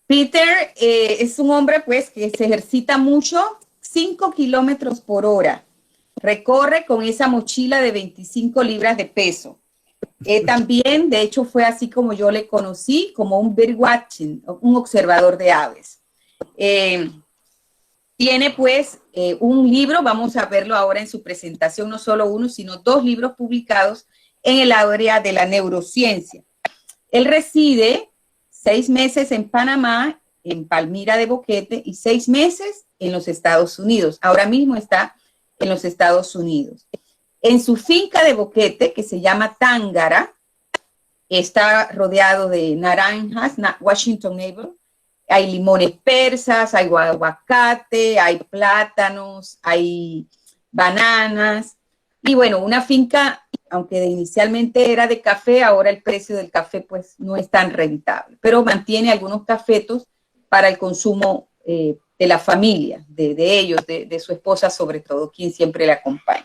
Peter es un hombre pues que se ejercita mucho, 5 kilómetros por hora. Recorre con esa mochila de 25 libras de peso. También, de hecho, fue así como yo le conocí, como un birdwatching, un observador de aves. Tiene pues un libro, vamos a verlo ahora en su presentación, no solo uno, sino 2 libros publicados en el área de la neurociencia. Él reside 6 meses en Panamá, en Palmira de Boquete, y 6 meses en los Estados Unidos. Ahora mismo está en los Estados Unidos. En su finca de Boquete, que se llama Tángara, está rodeado de naranjas, Washington Neighbor. Hay limones persas, hay aguacate, hay plátanos, hay bananas. Y bueno, una finca, aunque inicialmente era de café, ahora el precio del café pues no es tan rentable, pero mantiene algunos cafetos para el consumo de la familia, de ellos, de su esposa sobre todo, quien siempre le acompaña.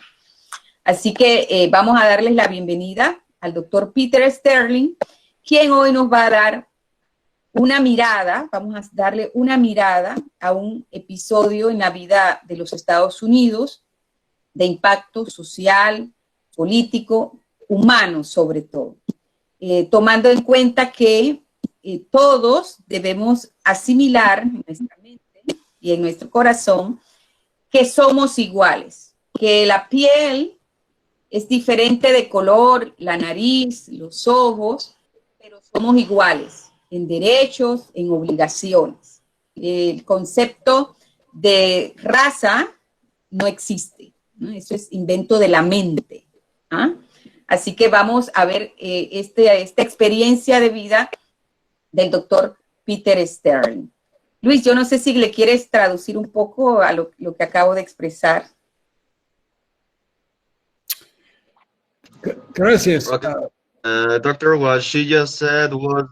Así que vamos a darles la bienvenida al doctor Peter Sterling, quien hoy nos va a dar una mirada, vamos a darle una mirada a un episodio en la vida de los Estados Unidos, de impacto social, político, humano sobre todo, tomando en cuenta que todos debemos asimilar en nuestra mente y en nuestro corazón que somos iguales, que la piel es diferente de color, la nariz, los ojos, pero somos iguales en derechos, en obligaciones. El concepto de raza no existe, ¿no? Eso es invento de la mente. ¿Ah? Así que vamos a ver esta experiencia de vida del doctor Peter Sterling. Luis, yo no sé si le quieres traducir un poco a lo que acabo de expresar. Gracias. Doctor, what she just said was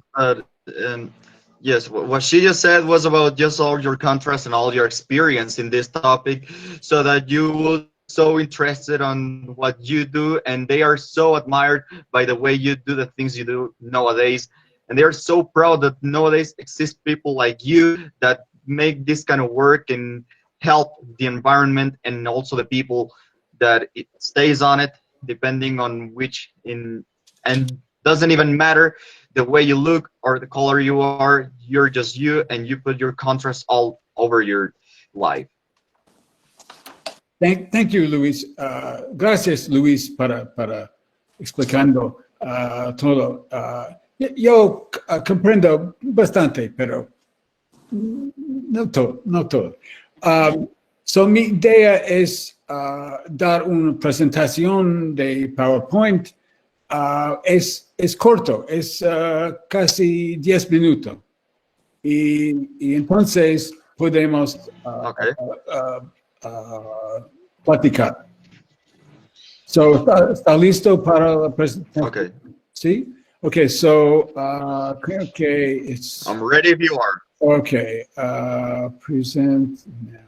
yes, what she just said was about just all your contrast and all your experience in this topic, so that you would so interested on what you do, and they are so admired by the way you do the things you do nowadays, and they are so proud that nowadays exist people like you that make this kind of work and help the environment and also the people that it stays on it, depending on which and doesn't even matter the way you look or the color you are, you're just you, and you put your contrast all over your life. Thank you, Luis. Gracias, Luis, para explicando todo. Yo comprendo bastante, pero no todo. So mi idea es dar una presentación de PowerPoint. Es corto, es casi 10 minutos. Y entonces podemos platicar. So, ¿está listo para la presentación? Okay. ¿Sí? Okay, so creo que it's... I'm ready if you are. Okay, present now.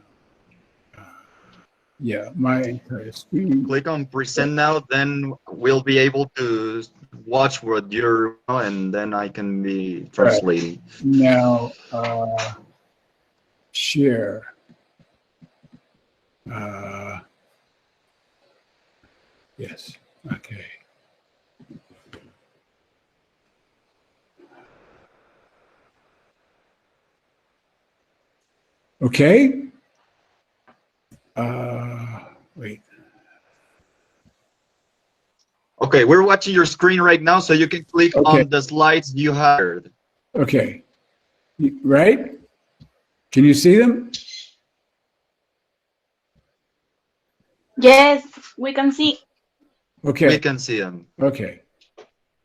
Yeah, my entire screen. Click on present now, then we'll be able to watch what you're, and then I can be translating. Right. Now, share. Yes, okay. Okay. Wait. Okay, we're watching your screen right now, so you can click on the slides you heard. Okay. Right? Can you see them? Yes, we can see. Okay. We can see them. Okay.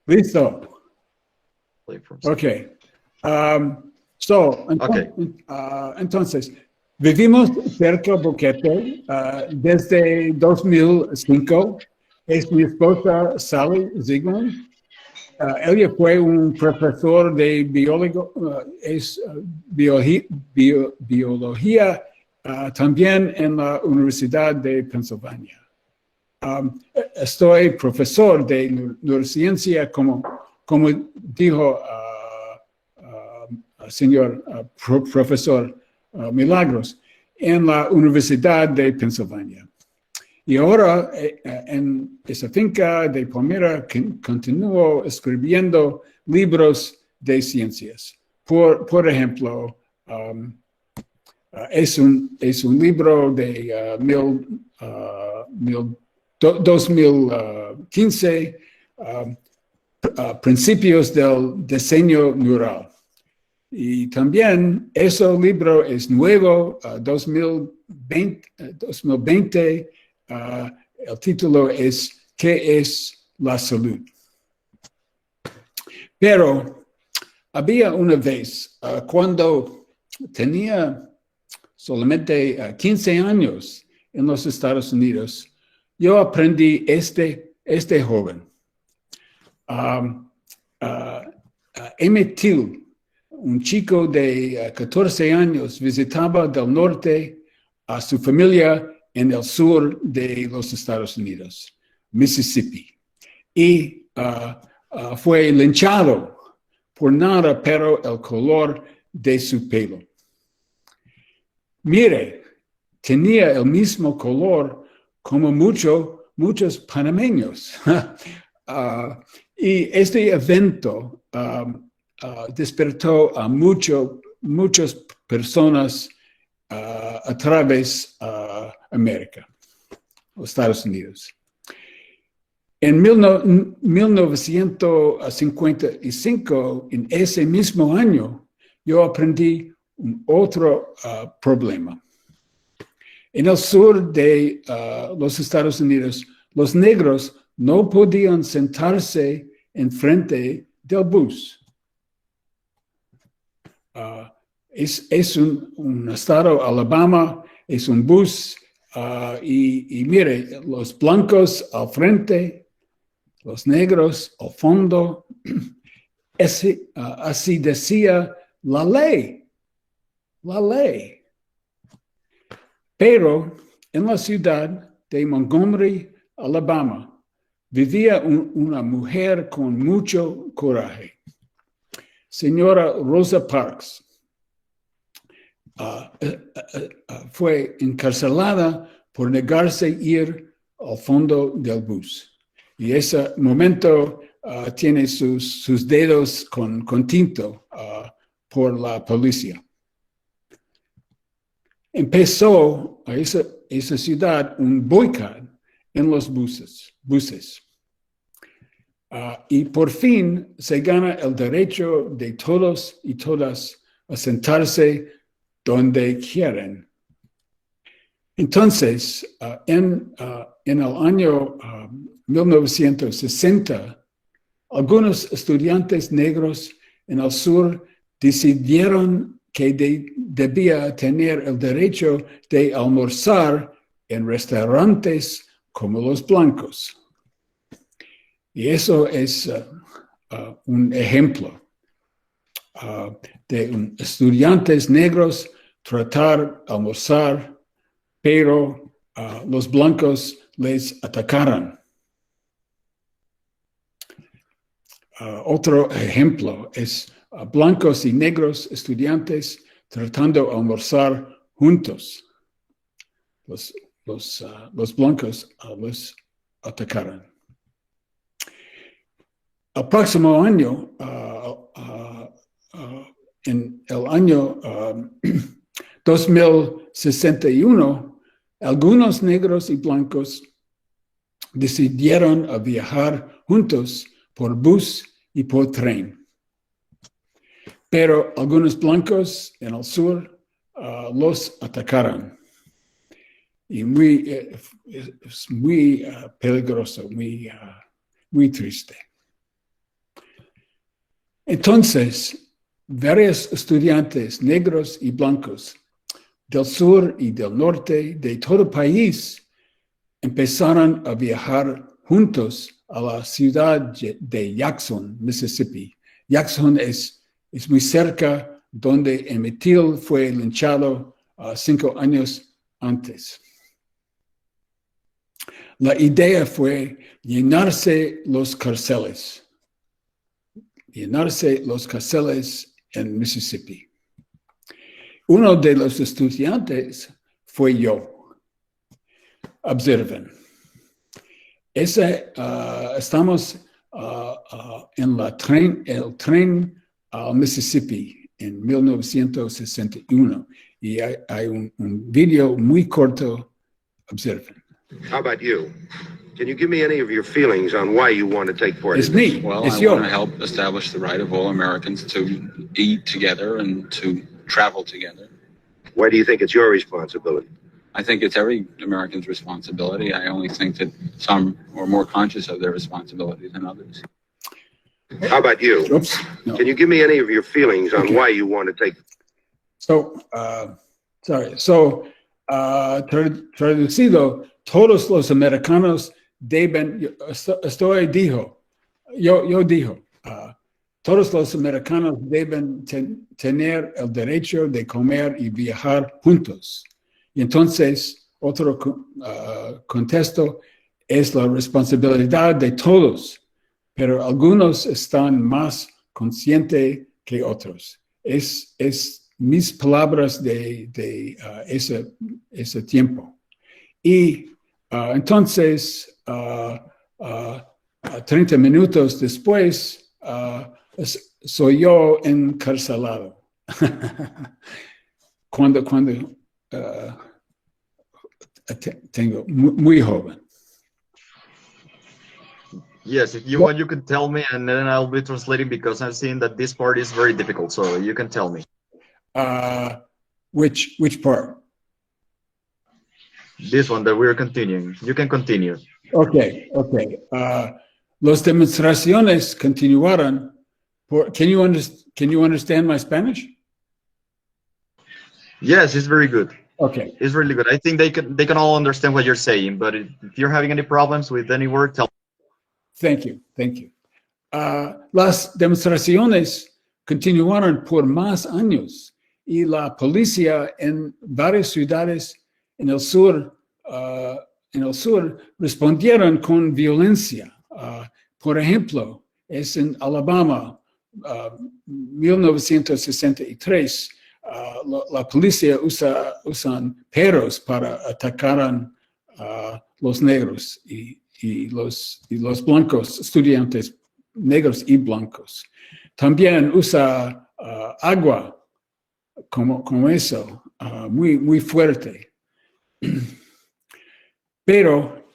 Listo. Okay. Entonces, vivimos cerca de Boquete desde 2005. Es mi esposa Sally Ziegler. Ella fue un profesor de biología también en la Universidad de Pennsylvania. Estoy profesor de neurociencia, como dijo señor profesor Milagros en la Universidad de Pensilvania. Y ahora en esa finca de Palmira continúo escribiendo libros de ciencias. Por ejemplo, es un libro de 2015, principios del diseño neural. Y también ese libro es nuevo, 2020. El título es ¿Qué es la salud? Pero había una vez, cuando tenía solamente 15 años en los Estados Unidos, yo aprendí este joven. Emmett Till, un chico de 14 años, visitaba del norte a su familia en el sur de los Estados Unidos, Mississippi, y fue linchado por nada, pero el color de su pelo. Mire, tenía el mismo color como muchos panameños. Y este evento despertó a muchas personas a través de América, los Estados Unidos. En 1955, en ese mismo año, yo aprendí un otro problema. En el sur de los Estados Unidos, los negros no podían sentarse enfrente del bus. Es un estado, Alabama, es un bus, y mire, los blancos al frente, los negros al fondo. Así decía la ley. Pero en la ciudad de Montgomery, Alabama, vivía una mujer con mucho coraje, señora Rosa Parks. Fue encarcelada por negarse a ir al fondo del bus. Y ese momento tiene sus dedos con tinto por la policía. Empezó a esa ciudad un boicot en los buses. Y por fin se gana el derecho de todos y todas a sentarse donde quieren. Entonces, en el año 1960, algunos estudiantes negros en el sur decidieron que debía tener el derecho de almorzar en restaurantes como los blancos. Y eso es un ejemplo de estudiantes negros tratar de almorzar, pero los blancos les atacaron. Otro ejemplo es blancos y negros estudiantes tratando de almorzar juntos. Los blancos los atacaron. El próximo año, en el año 2061, algunos negros y blancos decidieron viajar juntos por bus y por tren. Pero algunos blancos en el sur los atacaron. Y es muy peligroso, muy triste. Entonces, varios estudiantes negros y blancos del sur y del norte de todo el país empezaron a viajar juntos a la ciudad de Jackson, Mississippi. Jackson es muy cerca donde Emmett Till fue linchado 5 años antes. La idea fue llenarse los cárceles en Mississippi. Uno de los estudiantes fue yo. Observen. Estamos en el tren al Mississippi en 1961 y hay un video muy corto. Observen. How about you? Can you give me any of your feelings on why you want to take part Es in this? me. Well, Es I yo. want to help establish the right of all Americans to eat together and to travel together. Why do you think it's your responsibility? I think it's every American's responsibility. I only think that some are more conscious of their responsibility than others. How about you? Oops. No. Can you give me any of your feelings on Okay. why you want to take? Traducido, todos los americanos deben, yo dijo, todos los americanos deben tener el derecho de comer y viajar juntos. Y entonces, otro contesto es la responsabilidad de todos, pero algunos están más conscientes que otros. Es mis palabras de ese tiempo. Y entonces, 30 minutos después, soy yo encarcelado. cuando tengo muy joven. Yes, if you want, you can tell me, and then I'll be translating because I've seen that this part is very difficult. So you can tell me. Which part? This one that we're continuing. You can continue. Okay. Las demostraciones continuaron. Can you understand my Spanish? Yes, it's very good. Okay. It's really good. I think they can all understand what you're saying. But if you're having any problems with any word, tell me. Thank you. Las demostraciones continuaron por más años y la policía en varias ciudades en el sur respondieron con violencia. Por ejemplo, es en Alabama, 1963, la policía usan perros para atacar a los negros y los blancos, estudiantes negros y blancos. También usa agua como eso, muy fuerte. Pero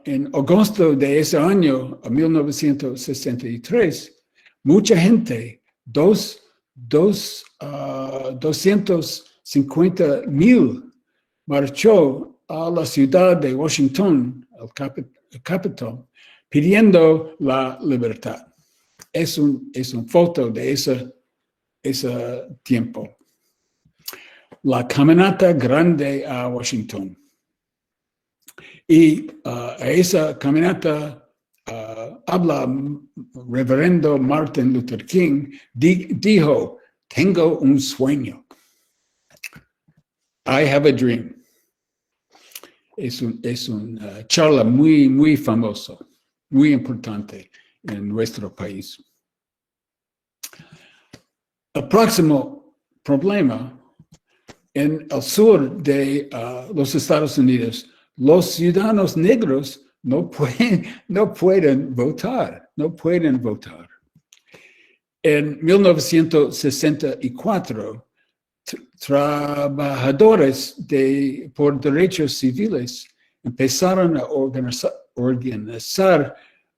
en agosto de ese año, 1963, mucha gente, 250,000, marchó a la ciudad de Washington, el Capitol, pidiendo la libertad. Es una foto de ese tiempo. La caminata grande a Washington. Y a esa caminata habla Reverendo Martin Luther King, dijo, tengo un sueño. I have a dream. Es una charla muy famosa, muy importante en nuestro país. El próximo problema, en el sur de los Estados Unidos, los ciudadanos negros no pueden votar. En 1964, trabajadores por derechos civiles empezaron a organizar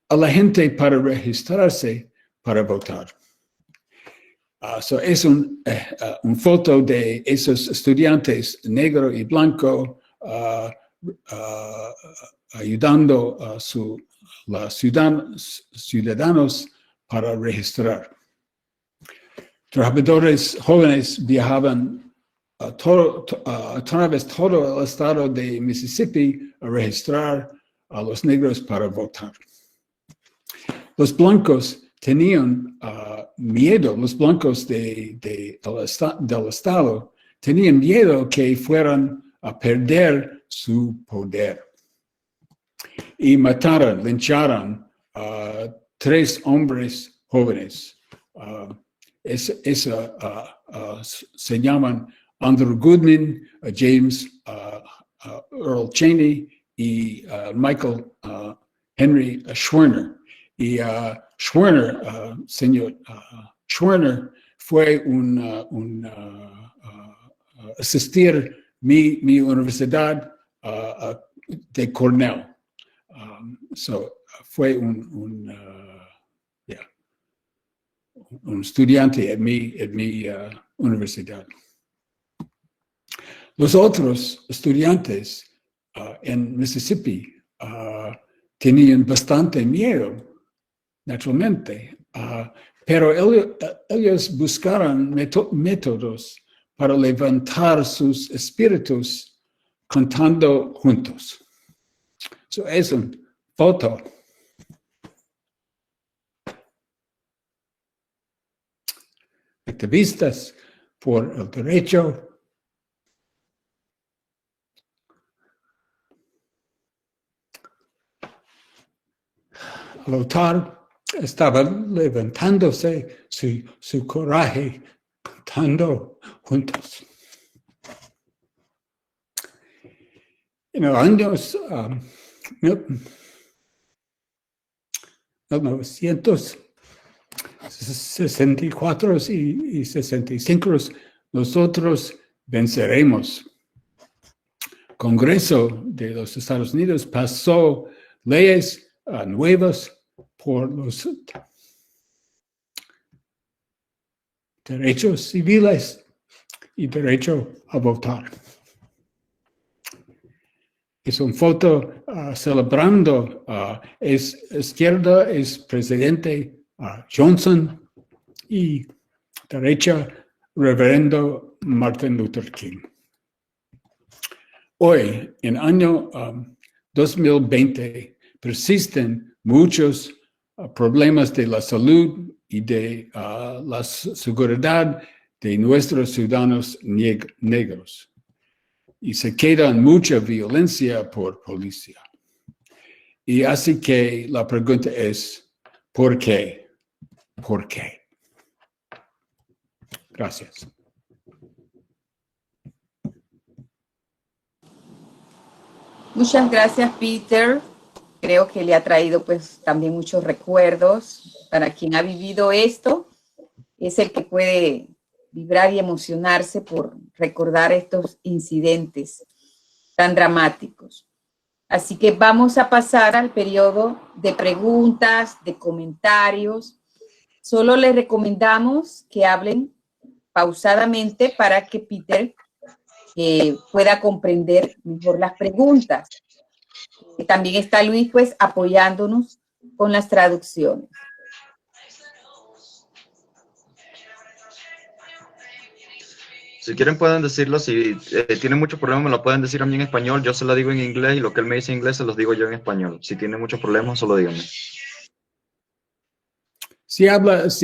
a la gente para registrarse para votar. Es una foto de esos estudiantes negro y blanco ayudando a los ciudadanos para registrar. Trabajadores jóvenes viajaban a través de todo el estado de Mississippi a registrar a los negros para votar. Los blancos tenían miedo, los blancos del estado tenían miedo que fueran a perder su poder. Y lincharon a 3 hombres jóvenes. Se llaman Andrew Goodman, James Earl Cheney y Michael Henry Schwerner. Y señor Schwerner fue asistir mi universidad de Cornell. Fue un estudiante en mi universidad. Los otros estudiantes en Mississippi tenían bastante miedo, naturalmente, pero ellos buscaron métodos para levantar sus espíritus cantando juntos. Es una foto. Activistas por el derecho al votar, estaban levantándose su coraje, cantando juntos. En los años 1964 y 65, nosotros venceremos. Congreso de los Estados Unidos pasó leyes nuevas por los derechos civiles y derecho a votar. Es una foto celebrando, izquierda es presidente Johnson y derecha reverendo Martin Luther King. Hoy, en el año 2020, persisten muchos problemas de la salud y de la seguridad de nuestros ciudadanos negros. Y se queda mucha violencia por policía. Y así que la pregunta es, ¿por qué? ¿Por qué? Gracias. Muchas gracias, Peter. Creo que le ha traído pues también muchos recuerdos. Para quien ha vivido esto, es el que puede vibrar y emocionarse por recordar estos incidentes tan dramáticos. Así que vamos a pasar al periodo de preguntas, de comentarios. Solo les recomendamos que hablen pausadamente para que Peter pueda comprender mejor las preguntas. También está Luis, pues, apoyándonos con las traducciones. Si quieren pueden decirlo, si tienen mucho problema me lo pueden decir a mí en español, yo se lo digo en inglés y lo que él me dice en inglés se los digo yo en español. Si tienen muchos problemas, solo díganme. Si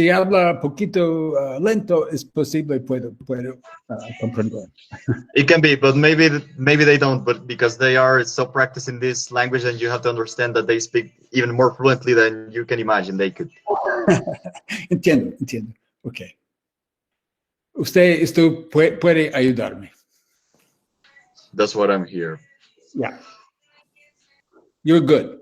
habla poquito lento, es posible, puedo comprender. It can be, but maybe they don't, but because they are so practiced in this language and you have to understand that they speak even more fluently than you can imagine they could. Entiendo. Ok. Usted puede ayudarme. That's what I'm here. Yeah. You're good.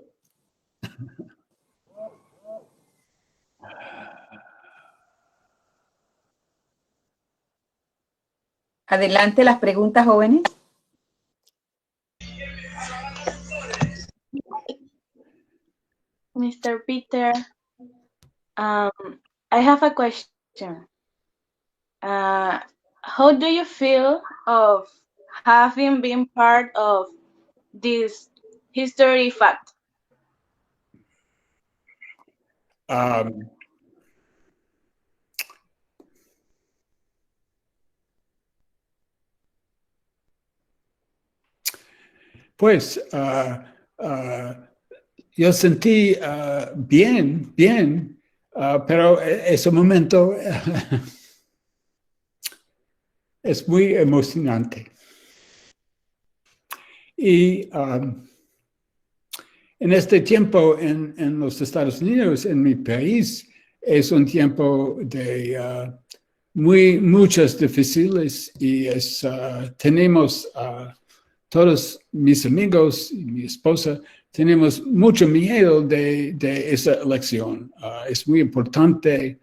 Adelante las preguntas, jóvenes. Mr. Peter, I have a question. How do you feel of having been part of this history fact? Pues yo sentí bien, pero ese momento es muy emocionante. Y en este tiempo en los Estados Unidos, en mi país, es un tiempo de muchas difíciles y tenemos todos mis amigos y mi esposa, tenemos mucho miedo de esa elección. Es muy importante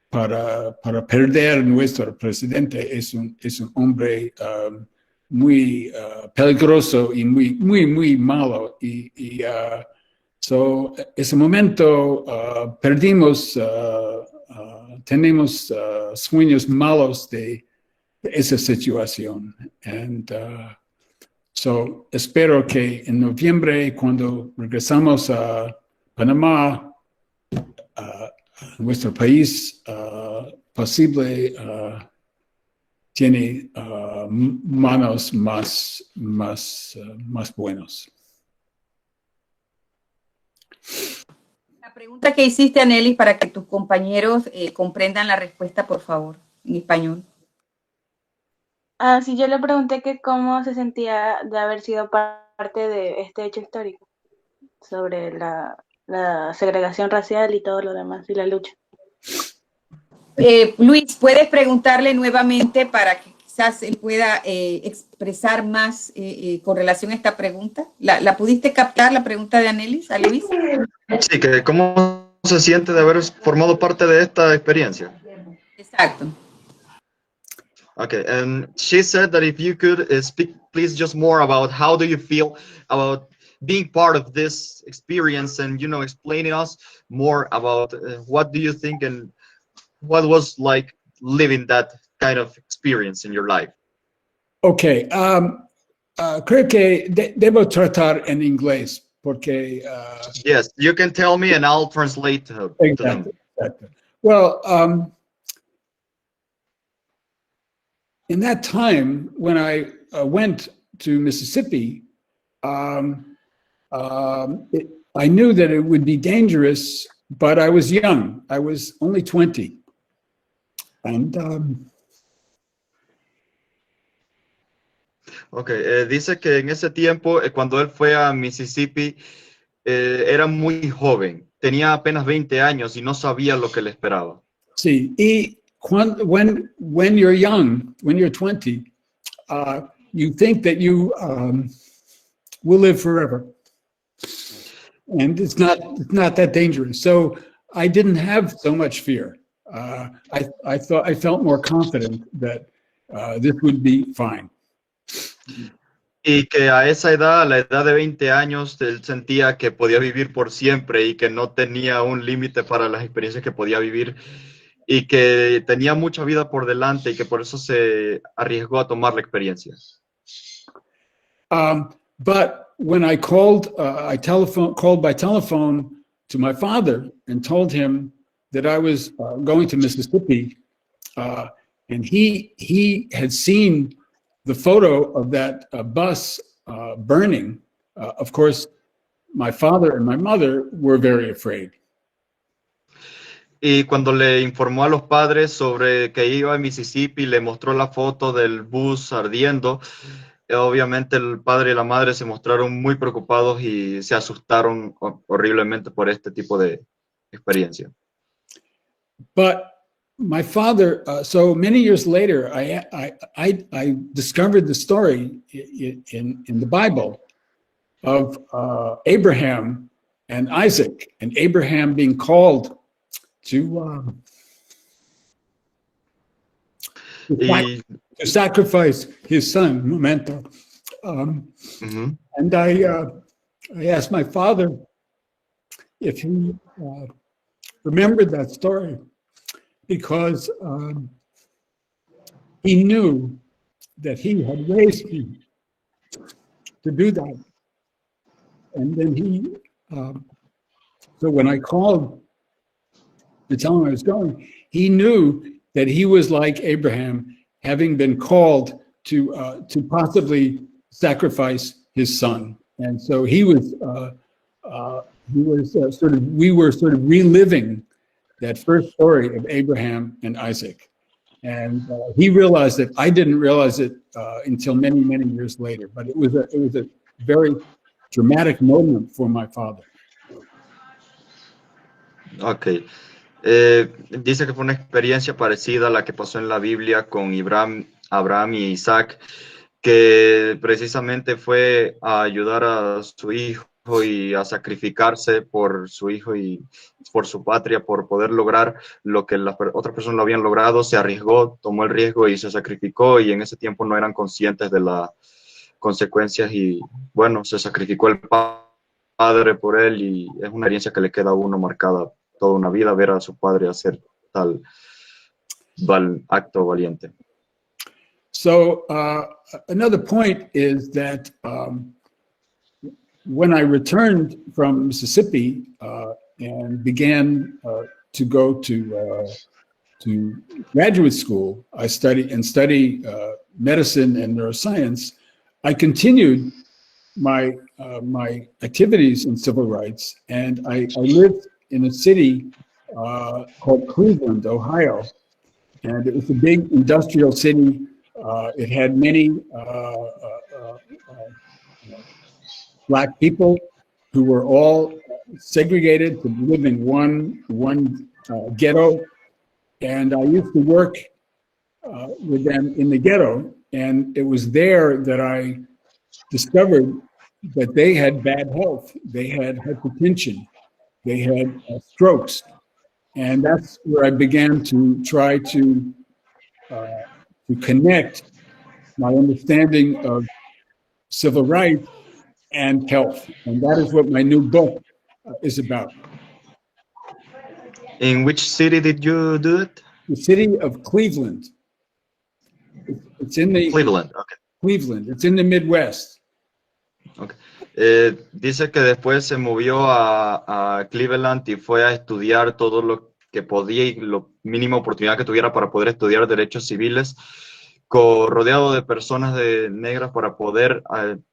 para perder nuestro presidente. Es un hombre muy peligroso y muy malo. Ese momento perdimos, tenemos sueños malos de esa situación. Espero que en noviembre, cuando regresamos a Panamá, nuestro país posible tiene manos más buenos. La pregunta que hiciste, Anelis, para que tus compañeros comprendan la respuesta, por favor, en español. Sí, yo le pregunté que cómo se sentía de haber sido parte de este hecho histórico sobre la segregación racial y todo lo demás y la lucha. Luis, ¿puedes preguntarle nuevamente para que quizás él pueda expresar más con relación a esta pregunta? ¿La pudiste captar, la pregunta de Anelis, a Luis? Sí, que cómo se siente de haber formado parte de esta experiencia. Exacto. Okay, and she said that if you could speak, please, just more about how do you feel about being part of this experience, and explaining us more about what do you think and what was like living that kind of experience in your life. Okay, creo que debo tratar en inglés porque. Yes, you can tell me and I'll translate to them. Exactly. Well, in that time when I went to Mississippi, I knew that it would be dangerous, but I was young. I was only 20. And Okay, dice que en ese tiempo, cuando él fue a Mississippi, era muy joven. Tenía apenas 20 años y no sabía lo que le esperaba. Sí, y when you're young, when you're 20, you think that you will live forever, and it's not that dangerous. So I didn't have so much fear. I felt more confident that this would be fine. Y que a esa edad, a la edad de 20 años, él sentía que podía vivir por siempre y que no tenía un límite para las experiencias que podía vivir y que tenía mucha vida por delante y que por eso se arriesgó a tomar la experiencia. But when I called by telephone to my father and told him that I was going to Mississippi, and he had seen the photo of that bus burning. Of course, my father and my mother were very afraid. Y cuando le informó a los padres sobre que iba a Mississippi, le mostró la foto del bus ardiendo, obviamente el padre y la madre se mostraron muy preocupados y se asustaron horriblemente por este tipo de experiencia. But my father, so many years later, I discovered the story in the Bible of Abraham and Isaac, and Abraham being called to sacrifice his son, momento. And I asked my father if he remembered that story, because he knew that he had raised me to do that. And then so when I called to tell him I was going, he knew that he was like Abraham, having been called to possibly sacrifice his son. And so we were sort of reliving that first story of Abraham and Isaac. And he realized it. I didn't realize it until many, many years later, but it was a very dramatic moment for my father. Ok. Dice que fue una experiencia parecida a la que pasó en la Biblia con Abraham y Isaac, que precisamente fue a ayudar a su hijo y a sacrificarse por su hijo y por su patria, por poder lograr lo que las otras personas lo habían logrado. Se arriesgó, tomó el riesgo y se sacrificó, y en ese tiempo no eran conscientes de las consecuencias y bueno, se sacrificó el padre por él, y es una experiencia que le queda a uno marcada toda una vida, ver a su padre hacer tal acto valiente. So another point is that when I returned from Mississippi and began to go to graduate school, I study medicine and neuroscience. I continued my activities in civil rights, and I lived in a city called Cleveland, Ohio, and it was a big industrial city. It had many Black people who were all segregated to live in one ghetto, and I used to work with them in the ghetto, and it was there that I discovered that they had bad health. They had hypertension, they had strokes, and that's where I began to try to connect my understanding of civil rights and health, and that is what my new book is about. In which city did you do it? The city of Cleveland. It's in the Cleveland, okay. Cleveland. It's in the Midwest. Okay. Dice que después se movió a Cleveland y fue a estudiar todo lo que podía y lo mínima oportunidad que tuviera para poder estudiar derechos civiles, rodeado de personas negras, para poder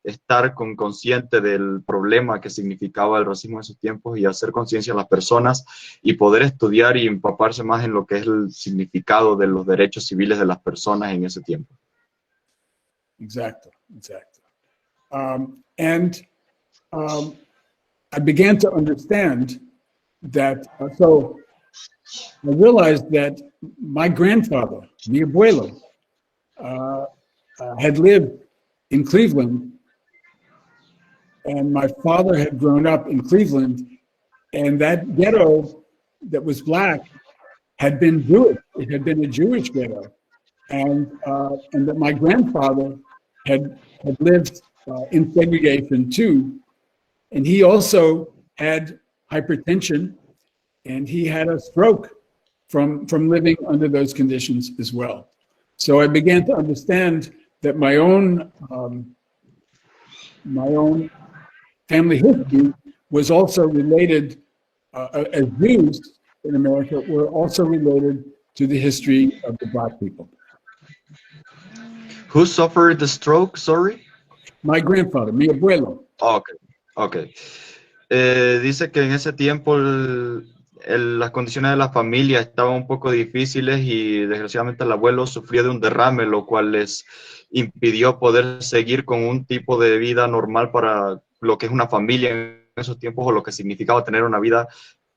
estar consciente del problema que significaba el racismo en esos tiempos y hacer conciencia a las personas y poder estudiar y empaparse más en lo que es el significado de los derechos civiles de las personas en ese tiempo. Exactly. I began to understand that, so I realized that my grandfather, mi abuelo, had lived in Cleveland, and my father had grown up in Cleveland, and that ghetto that was Black had been Jewish. It had been a Jewish ghetto, and that my grandfather had lived in segregation too, and he also had hypertension, and he had a stroke from living under those conditions as well. So I began to understand that my own family history was also related, as Jews in America were also related to the history of the Black people. Who suffered the stroke, sorry? My grandfather, mi abuelo. Okay. Dice que en ese tiempo las condiciones de la familia estaban un poco difíciles y desgraciadamente el abuelo sufrió de un derrame, lo cual les impidió poder seguir con un tipo de vida normal para lo que es una familia en esos tiempos, o lo que significaba tener una vida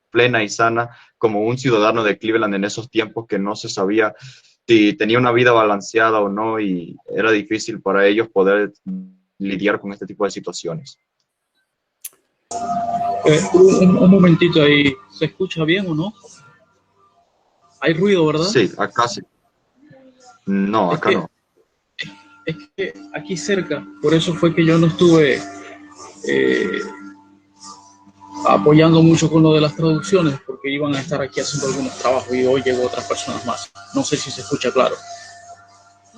plena y sana como un ciudadano de Cleveland en esos tiempos, que no se sabía si tenía una vida balanceada o no, y era difícil para ellos poder lidiar con este tipo de situaciones. Un momentito ahí, ¿se escucha bien o no? Hay ruido, ¿verdad? Sí, acá sí. No, acá no. Es que aquí cerca, por eso fue que yo no estuve apoyando mucho con lo de las traducciones, porque iban a estar aquí haciendo algunos trabajos y hoy llegó otras personas más. No sé si se escucha claro.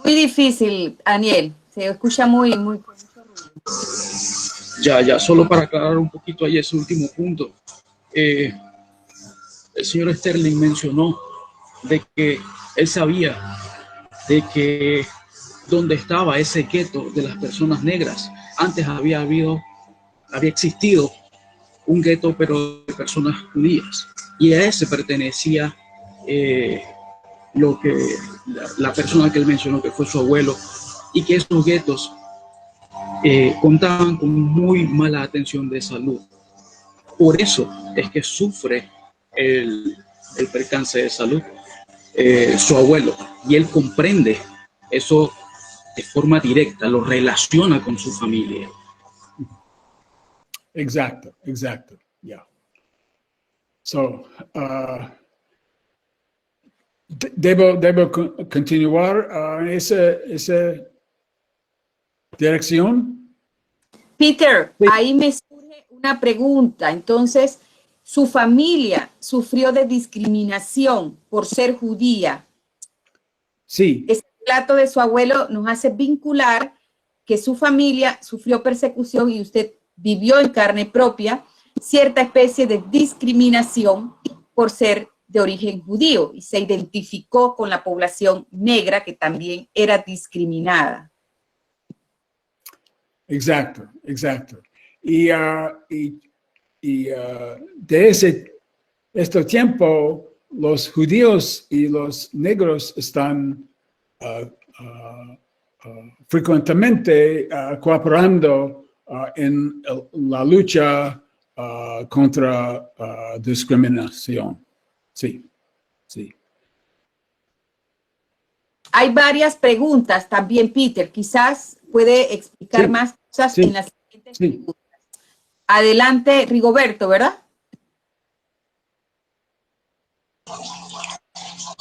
Muy difícil, Daniel. Se escucha muy con mucho ruido. Ya, solo para aclarar un poquito ahí ese último punto. El señor Sterling mencionó de que él sabía de que donde estaba ese gueto de las personas negras, antes había existido un gueto, pero de personas judías, y a ese pertenecía la persona que él mencionó, que fue su abuelo, y que esos guetos contaban con muy mala atención de salud. Por eso es que sufre el percance de salud, su abuelo, y él comprende eso de forma directa, lo relaciona con su familia. Exacto, yeah. So, debo continuar en esa dirección. Peter, Sí. ahí me surge una pregunta. Entonces, ¿su familia sufrió de discriminación por ser judía? Sí. Ese relato de su abuelo nos hace vincular que su familia sufrió persecución y usted vivió en carne propia cierta especie de discriminación por ser de origen judío y se identificó con la población negra que también era discriminada. Exacto. Y de este tiempo, los judíos y los negros están frecuentemente cooperando en la lucha contra discriminación. Sí. Hay varias preguntas también, Peter. Quizás puede explicar más cosas en las siguientes preguntas. Adelante, Rigoberto, ¿verdad?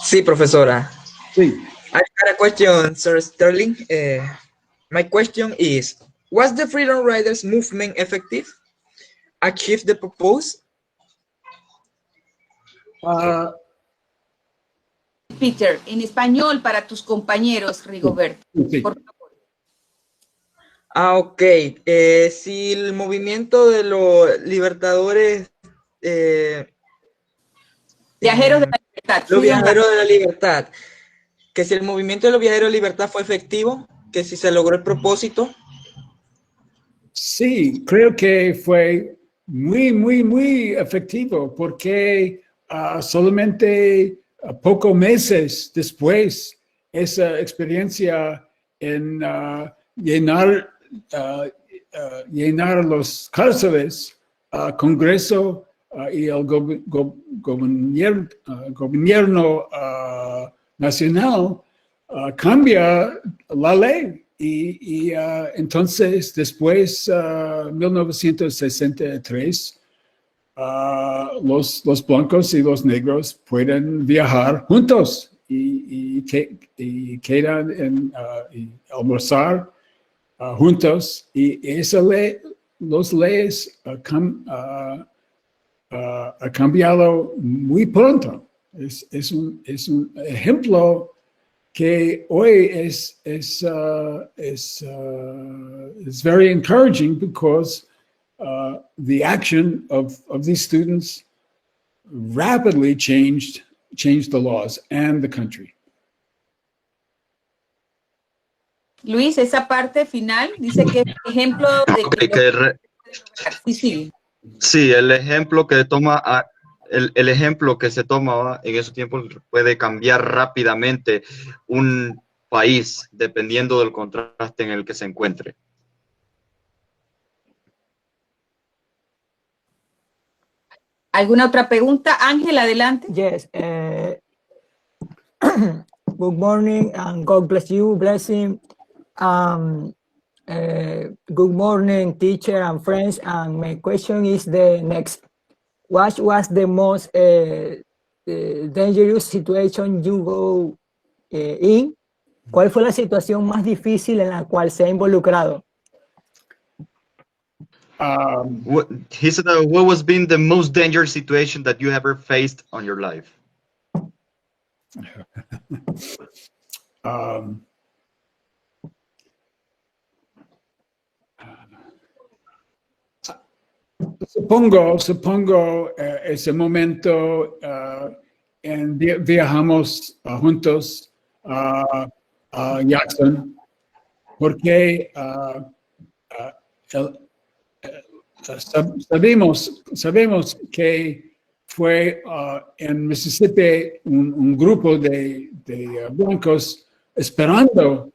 Sí, profesora. Sí. I got a question, Sir Sterling. My question is, was the Freedom Riders movement effective? Achieve the purpose? Peter, en español para tus compañeros, Rigoberto. Sí. Por favor. Ok. Si el movimiento de los libertadores... Viajeros de la libertad. Los viajeros de la libertad. Que si el movimiento de los viajeros de la libertad fue efectivo, que si se logró el propósito. Sí, creo que fue muy efectivo porque solamente pocos meses después esa experiencia en llenar los cárceles, Congreso y el gobierno nacional cambia la ley. Y entonces, después, 1963, los blancos y los negros pueden viajar juntos y quedan y almorzar juntos. Y esa ley, las leyes ha cambiado muy pronto. Es un ejemplo que hoy is very encouraging because the action of these students rapidly changed the laws and the country. Luis, esa parte final dice que es ejemplo de que Sí, el ejemplo que toma el ejemplo que se tomaba en esos tiempos puede cambiar rápidamente un país dependiendo del contraste en el que se encuentre. ¿Alguna otra pregunta? Ángel, adelante. Yes. Good morning and God bless you. Blessing. Good morning, teacher and friends. And my question is the next. What was the most dangerous situation you go in? ¿Cuál fue la situación más difícil en la cual se ha involucrado? He said, what was been the most dangerous situation that you ever faced on your life? Supongo ese momento viajamos juntos a Jackson porque sabemos que fue en Mississippi un grupo de blancos esperándonos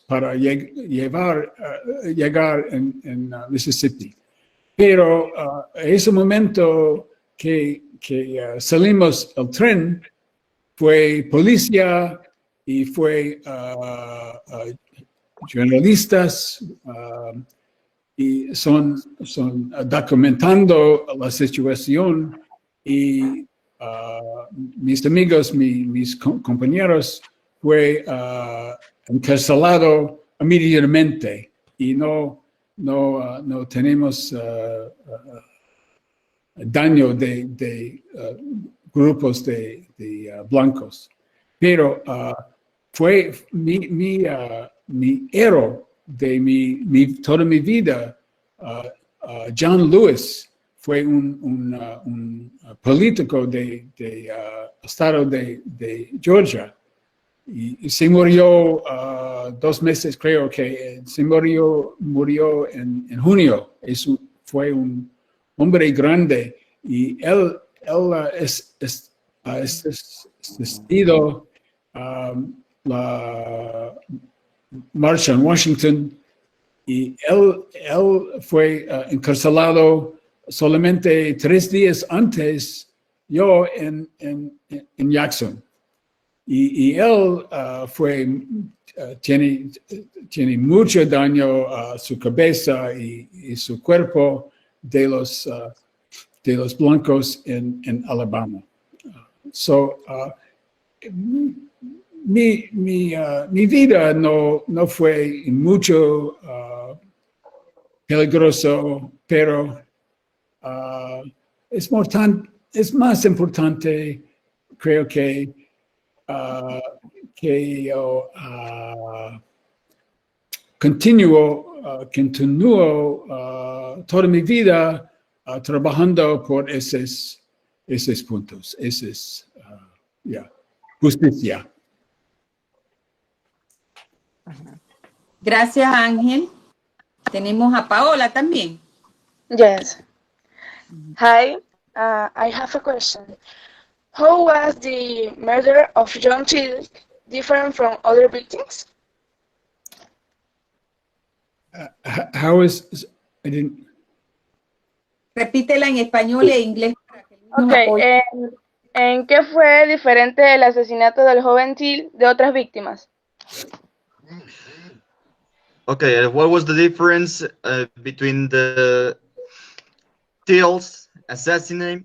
para llegar en Mississippi. Pero en ese momento salimos al tren, fue policía y fue jornalistas y son documentando la situación y mis amigos, mis compañeros fue encarcelado inmediatamente y no tenemos daño de grupos de blancos. Pero fue mi héroe de toda mi vida, John Lewis, fue un político de estado de Georgia. Y se murió 2 meses, creo que se murió en junio. Fue un hombre grande y él asistido la marcha en Washington y él fue encarcelado solamente 3 días antes yo en Jackson. Y él tiene mucho daño a su cabeza y su cuerpo de los blancos en Alabama. Mi vida no fue mucho peligroso, pero es más importante, creo que yo continúo toda mi vida trabajando por esos puntos, justicia. Gracias, Ángel. Tenemos a Paola también. Yes. Hi, I have a question. How was the murder of John Chiriqui different from other victims? How is I didn't. Repítela en español e inglés. Okay. ¿En qué fue diferente el asesinato del joven Till de otras víctimas? Okay, what was the difference between the Till's assassinate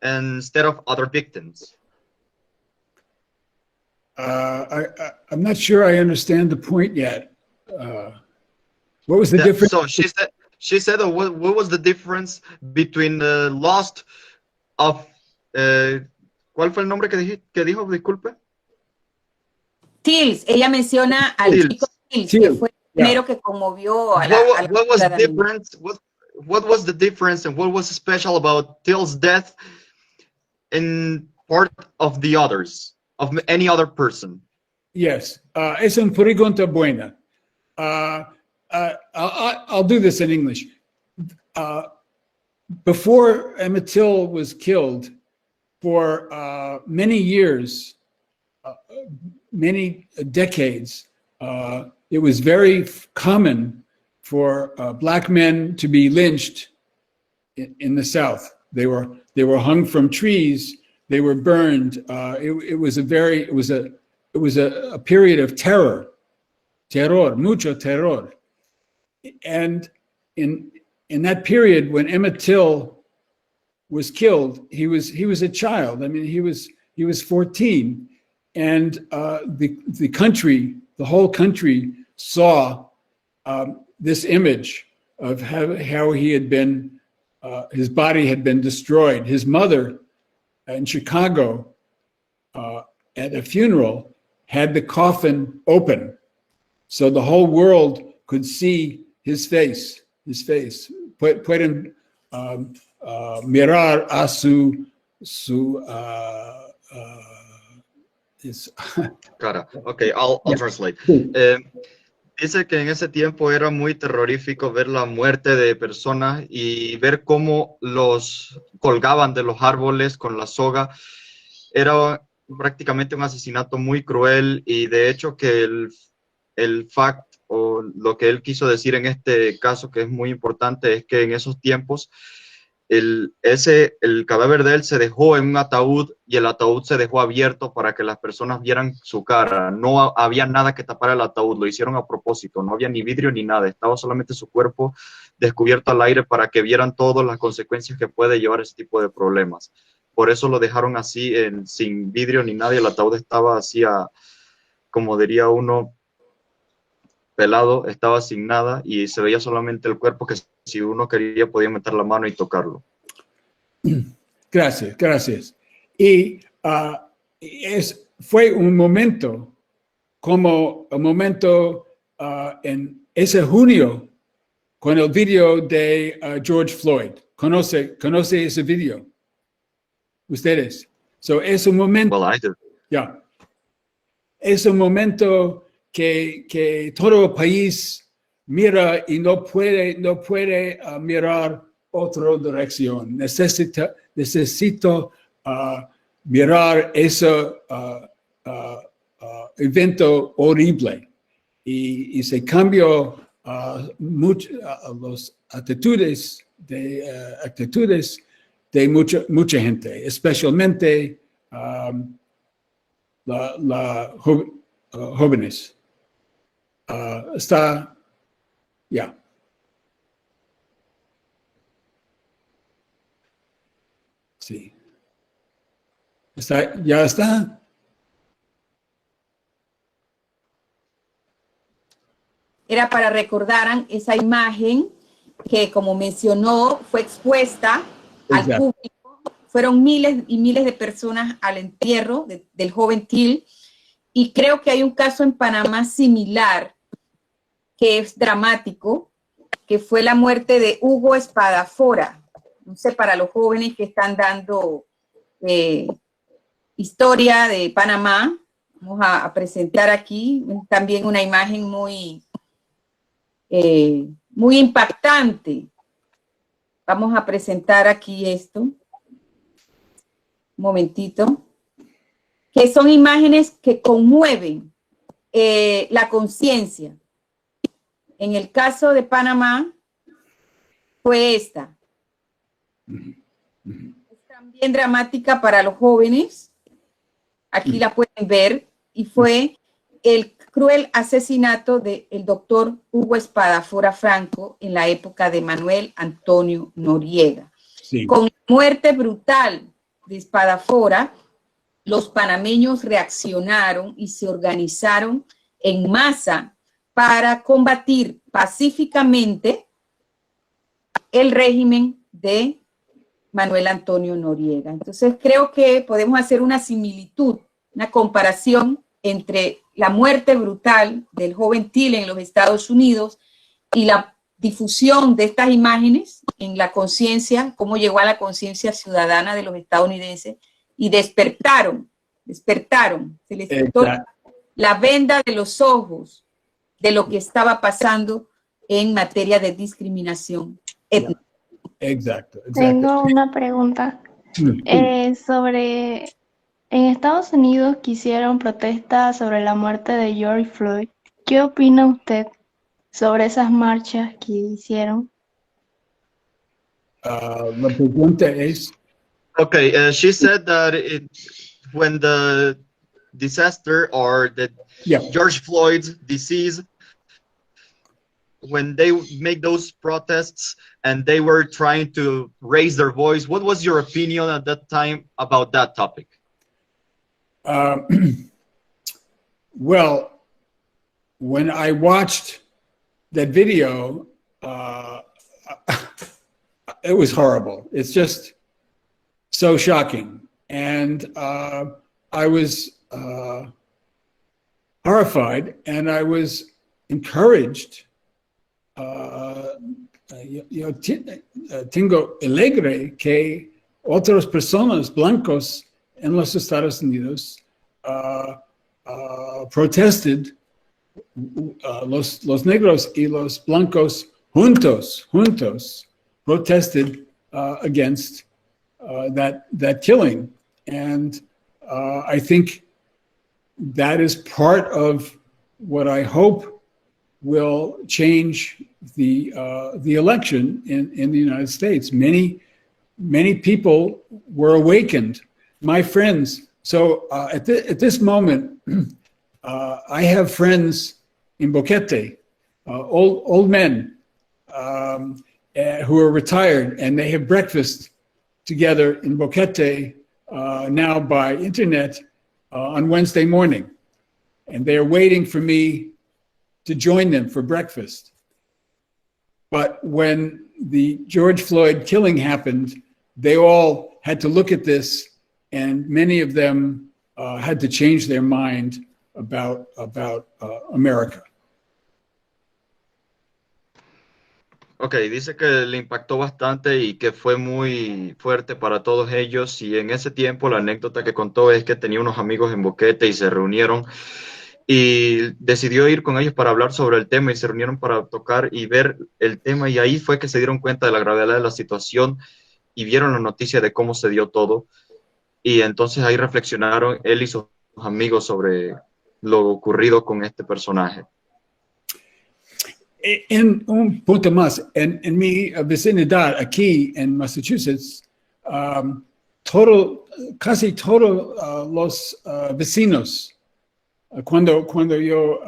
instead of other victims? I'm not sure I understand the point yet. What was the difference? So she said what was the difference between the loss of ¿cuál fue el nombre que dijo? Disculpe. Tills, ella menciona al chico Tills, que fue el primero que conmovió a la what was the difference? What was the difference and what was special about Till's death in part of the others, of any other person? Yes, es una pregunta buena. I'll do this in English. Before Emmett Till was killed, for many years, many decades, it was very common for black men to be lynched in the South. They were hung from trees. They were burned. It was a period of terror, mucho terror. And in that period, when Emmett Till was killed, he was a child. I mean, he was 14, and the whole country saw this image of how he had been, his body had been destroyed. His mother in Chicago at a funeral had the coffin open, so the whole world could see his face. Pueden mirar a su cara. Okay, I'll translate. Dice que en ese tiempo era muy terrorífico ver la muerte de personas y ver cómo los colgaban de los árboles con la soga. Era prácticamente un asesinato muy cruel y de hecho que el fact o lo que él quiso decir en este caso que es muy importante es que en esos tiempos el cadáver de él se dejó en un ataúd y el ataúd se dejó abierto para que las personas vieran su cara. No había nada que tapar el ataúd, lo hicieron a propósito, no había ni vidrio ni nada, estaba solamente su cuerpo descubierto al aire para que vieran todas las consecuencias que puede llevar ese tipo de problemas. Por eso lo dejaron así, sin vidrio ni nada, y el ataúd estaba así, como diría uno, pelado, estaba sin nada y se veía solamente el cuerpo, que si uno quería podía meter la mano y tocarlo. Gracias, gracias. Y fue un momento, como un momento en ese junio, con el video de George Floyd. ¿Conoce ese video? Ustedes. So, es un momento. Well, I do. Yeah. Es un momento que todo el país mira y no puede mirar otra dirección. Necesito mirar ese evento horrible. Y se cambió las actitudes de mucha gente, especialmente jóvenes. Está, ya. Sí. Ya está. Era para recordar esa imagen que, como mencionó, fue expuesta al público. Fueron miles y miles de personas al entierro del joven Till. Y creo que hay un caso en Panamá similar, que es dramático, que fue la muerte de Hugo Espadafora. No sé, para los jóvenes que están dando historia de Panamá, vamos a presentar aquí también una imagen muy impactante. Vamos a presentar aquí esto. Un momentito. Que son imágenes que conmueven la conciencia. En el caso de Panamá, fue esta. Es también dramática para los jóvenes. Aquí la pueden ver. Y fue el cruel asesinato del doctor Hugo Espadafora Franco en la época de Manuel Antonio Noriega. Sí. Con la muerte brutal de Espadafora, los panameños reaccionaron y se organizaron en masa para combatir pacíficamente el régimen de Manuel Antonio Noriega. Entonces creo que podemos hacer una similitud, una comparación entre la muerte brutal del joven Till en los Estados Unidos y la difusión de estas imágenes en la conciencia, cómo llegó a la conciencia ciudadana de los estadounidenses, y despertaron, se les quitó la venda de los ojos de lo que estaba pasando en materia de discriminación étnica. Exacto. Tengo una pregunta sobre, en Estados Unidos que hicieron protestas sobre la muerte de George Floyd. ¿Qué opina usted sobre esas marchas que hicieron? La pregunta es... Okay, she said that when the disaster or the George Floyd's disease, when they make those protests and they were trying to raise their voice, what was your opinion at that time about that topic? Well, when I watched that video, it was horrible. It's just so shocking. And I was horrified, and I was encouraged. Tengo alegre que otras personas blancos en los Estados Unidos protested, los negros y los blancos juntos protested against that killing. And I think that is part of what I hope will change the election in the United States. Many many people were awakened, my friends. So at this moment, I have friends in Boquete, old men who are retired, and they have breakfast together in Boquete now by internet on Wednesday morning. And they're waiting for me to join them for breakfast. But when the George Floyd killing happened, they all had to look at this, and many of them had to change their mind about America. Ok, dice que le impactó bastante y que fue muy fuerte para todos ellos, y en ese tiempo la anécdota que contó es que tenía unos amigos en Boquete y se reunieron y decidió ir con ellos para hablar sobre el tema, y se reunieron para tocar y ver el tema, y ahí fue que se dieron cuenta de la gravedad de la situación y vieron la noticia de cómo se dio todo, y entonces ahí reflexionaron él y sus amigos sobre lo ocurrido con este personaje. En un punto más, en mi vecindad aquí en Massachusetts, casi todos los vecinos, cuando yo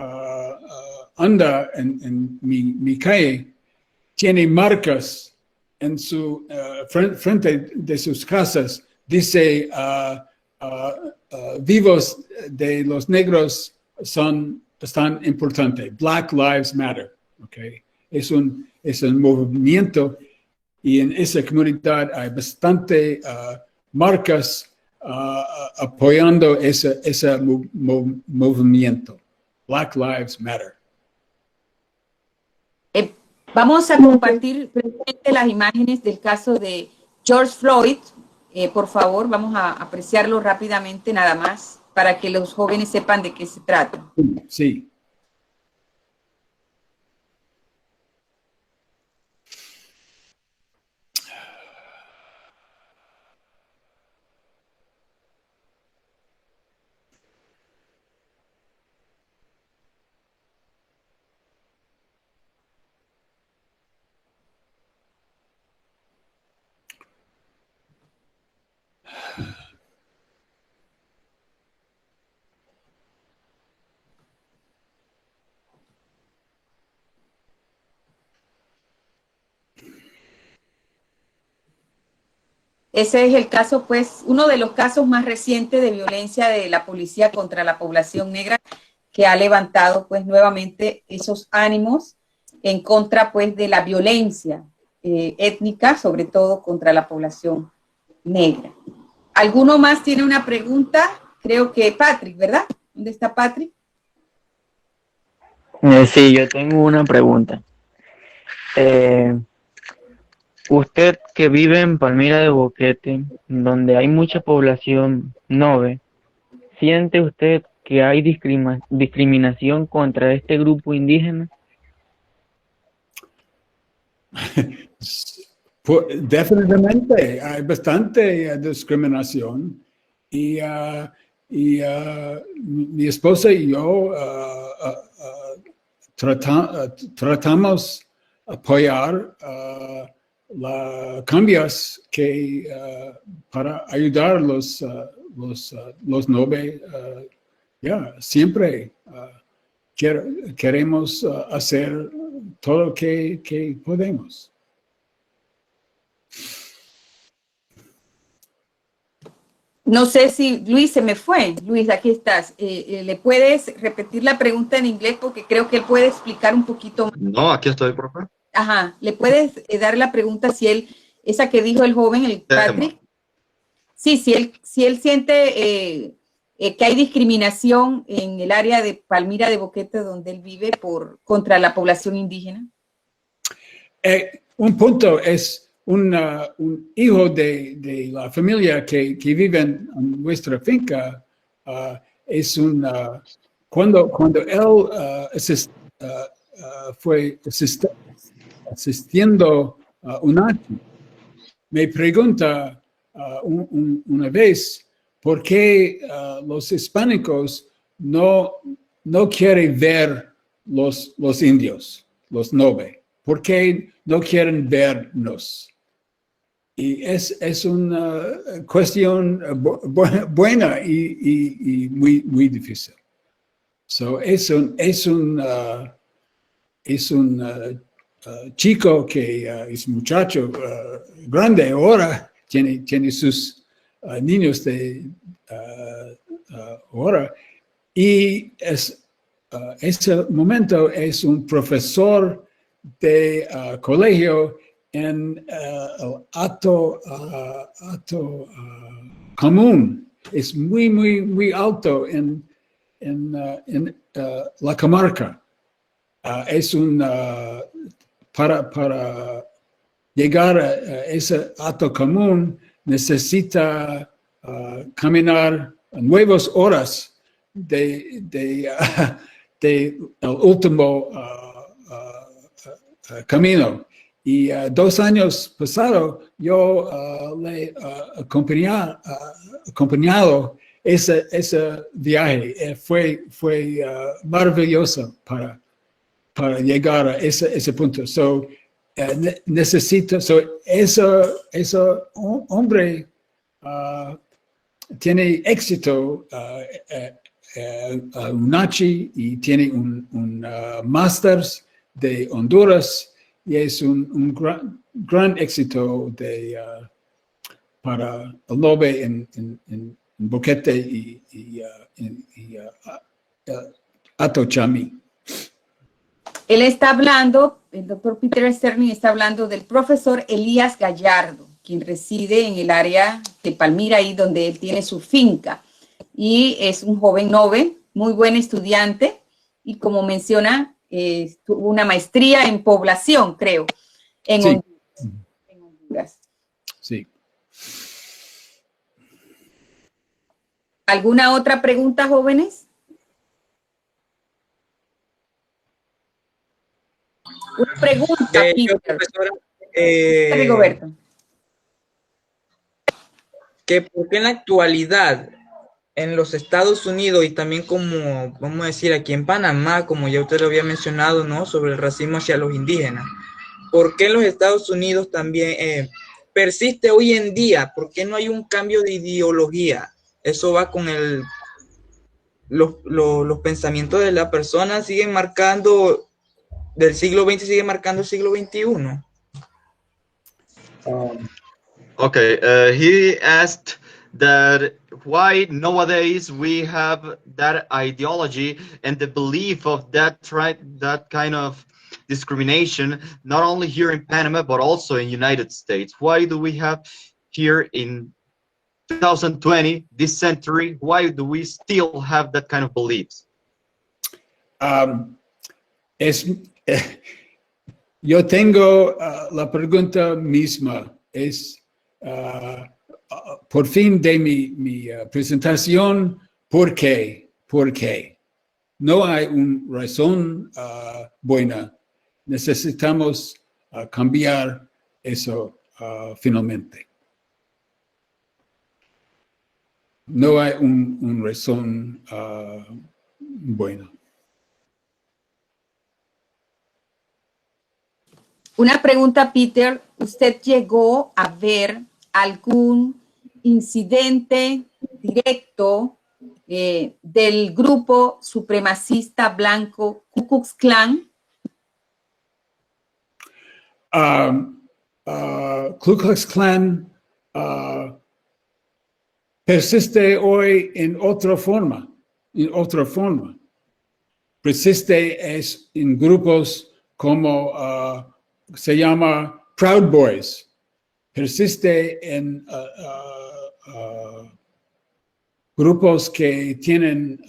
ando en mi calle, tiene marcas en su frente de sus casas, dice vivos de los negros están importantes, Black Lives Matter. Okay. Es un movimiento, y en esa comunidad hay bastante marcas apoyando ese movimiento. Black Lives Matter. Vamos a compartir brevemente las imágenes del caso de George Floyd. Por favor, vamos a apreciarlo rápidamente nada más para que los jóvenes sepan de qué se trata. Sí. Ese es el caso, pues, uno de los casos más recientes de violencia de la policía contra la población negra, que ha levantado, pues, nuevamente esos ánimos en contra, pues, de la violencia étnica, sobre todo contra la población negra. ¿Alguno más tiene una pregunta? Creo que Patrick, ¿verdad? ¿Dónde está Patrick? Sí, yo tengo una pregunta. Usted que vive en Palmira de Boquete, donde hay mucha población nobe, ¿siente usted que hay discriminación contra este grupo indígena? Definitivamente hay bastante discriminación, y mi esposa y yo tratamos de apoyar los cambios que para ayudar a los nobe. Siempre queremos hacer todo lo que podemos. No sé si, Luis, se me fue. Luis, aquí estás. ¿Le puedes repetir la pregunta en inglés? Porque creo que él puede explicar un poquito más. No, aquí estoy, profe. Ajá, ¿le puedes dar la pregunta esa que dijo el joven, el Patrick? Sí, si él siente que hay discriminación en el área de Palmira de Boquete, donde él vive, contra la población indígena. Un punto es un hijo de la familia que vive en nuestra finca, cuando él fue asistiendo un acto, me pregunta una vez por qué los hispánicos no quieren ver los indios, los nobe. ¿Por qué no quieren vernos? Y es una cuestión buena y muy difícil. So, es un chico que es muchacho grande ahora, tiene sus niños de ahora, y ese momento es un profesor de colegio en el acto común. Es muy alto en la comarca. Es para llegar a ese acto común necesita caminar 9 horas de el último camino. Y 2 años pasados yo le acompañado ese viaje. Fue maravilloso para llegar a ese punto. So, ese hombre tiene éxito UNACHI y tiene un máster de Honduras y es un gran éxito para el NOVE en Boquete y Atochami. Él está hablando, el doctor Peter Sterling está hablando del profesor Elías Gallardo, quien reside en el área de Palmira, ahí donde él tiene su finca. Y es un joven NOVE, muy buen estudiante, y como menciona, tuvo una maestría en población, creo, en Honduras. Sí. ¿Alguna otra pregunta, jóvenes? Una pregunta, Peter. Rigoberto. Que por qué en la actualidad en los Estados Unidos y también como, vamos a decir, aquí en Panamá, como ya usted lo había mencionado, ¿no? Sobre el racismo hacia los indígenas. ¿Por qué en los Estados Unidos también persiste hoy en día? ¿Por qué no hay un cambio de ideología? Eso va con los pensamientos de la persona, siguen marcando, del siglo XX sigue marcando el siglo XXI. Okay, he asked that why nowadays we have that ideology and the belief of that kind of discrimination, not only here in Panama, but also in United States. Why do we have here in 2020, this century, why do we still have that kind of beliefs? Yo tengo la pregunta misma. Por fin de mi presentación, ¿por qué? ¿Por qué? No hay una razón buena. Necesitamos cambiar eso finalmente. No hay una razón buena. Una pregunta, Peter. ¿Usted llegó a ver algún incidente directo del grupo supremacista blanco Ku Klux Klan? Ku Klux Klan persiste hoy en otra forma. Persiste en grupos como se llama Proud Boys. Persiste en grupos que tienen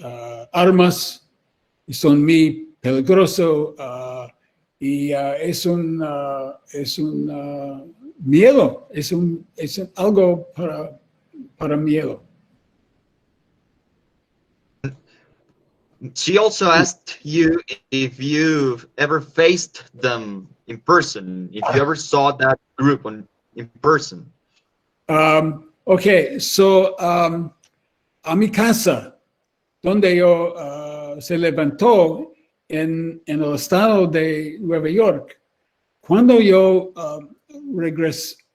armas y son muy peligrosos y es un miedo, es algo para miedo. She also asked you if you've ever faced them in person, if you ever saw that group in person. Okay, so a mi casa, donde yo se levantó en el estado de Nueva York, cuando yo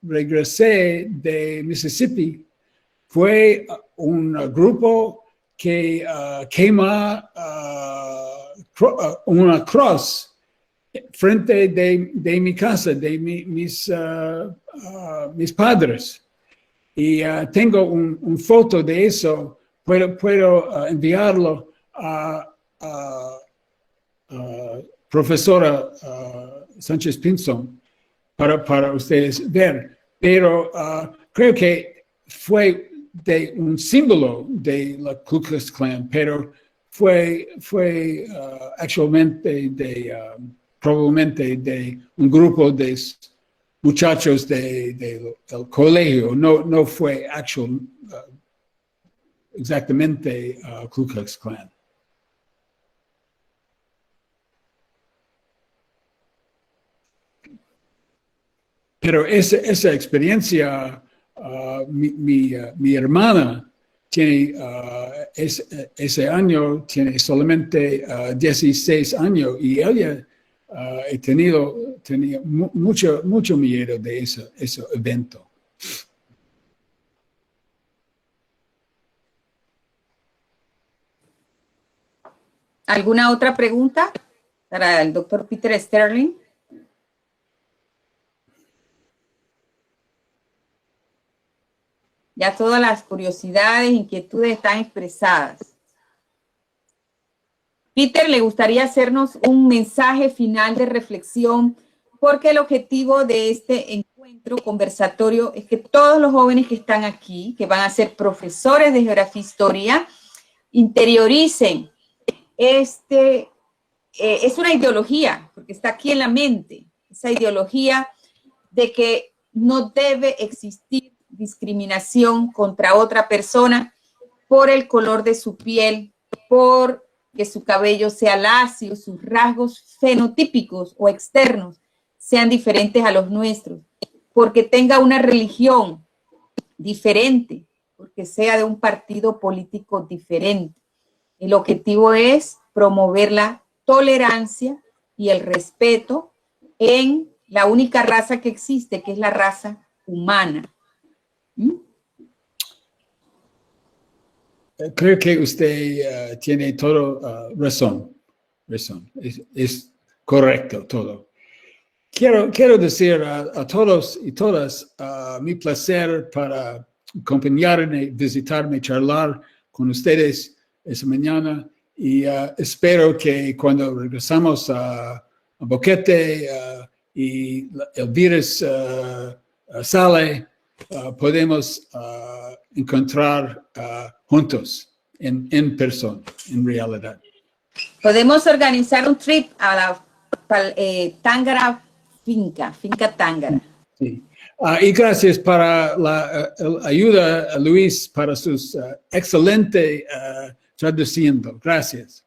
regresé de Mississippi, fue un grupo que quema una cruz frente de mi casa, de mis padres. Y tengo un foto de eso. Puedo enviarlo a profesora Sánchez Pinzón para ustedes ver. Pero creo que fue de un símbolo de la Ku Klux Klan, pero fue actualmente probablemente de un grupo de muchachos del colegio. No fue exactamente Ku Klux Klan. Pero esa experiencia, mi hermana tiene ese año, tiene solamente 16 años, y ella tenía mucho miedo de ese evento. ¿Alguna otra pregunta para el doctor Peter Sterling? Ya todas las curiosidades, inquietudes están expresadas. Peter, ¿le gustaría hacernos un mensaje final de reflexión? Porque el objetivo de este encuentro conversatorio es que todos los jóvenes que están aquí, que van a ser profesores de geografía e historia, interioricen es una ideología, porque está aquí en la mente, esa ideología de que no debe existir discriminación contra otra persona por el color de su piel, por que su cabello sea lacio, sus rasgos fenotípicos o externos sean diferentes a los nuestros, porque tenga una religión diferente, porque sea de un partido político diferente. El objetivo es promover la tolerancia y el respeto en la única raza que existe, que es la raza humana. Creo que usted tiene todo razón. Es correcto todo. Quiero decir a todos y todas mi placer para acompañarme, visitarme, charlar con ustedes esa mañana, y espero que cuando regresamos a Boquete y el virus sale, podemos encontrar juntos, en persona, en realidad. Podemos organizar un trip a la Tángara finca Tángara. Sí. Y gracias para la ayuda, Luis, para sus excelente traduciendo. Gracias.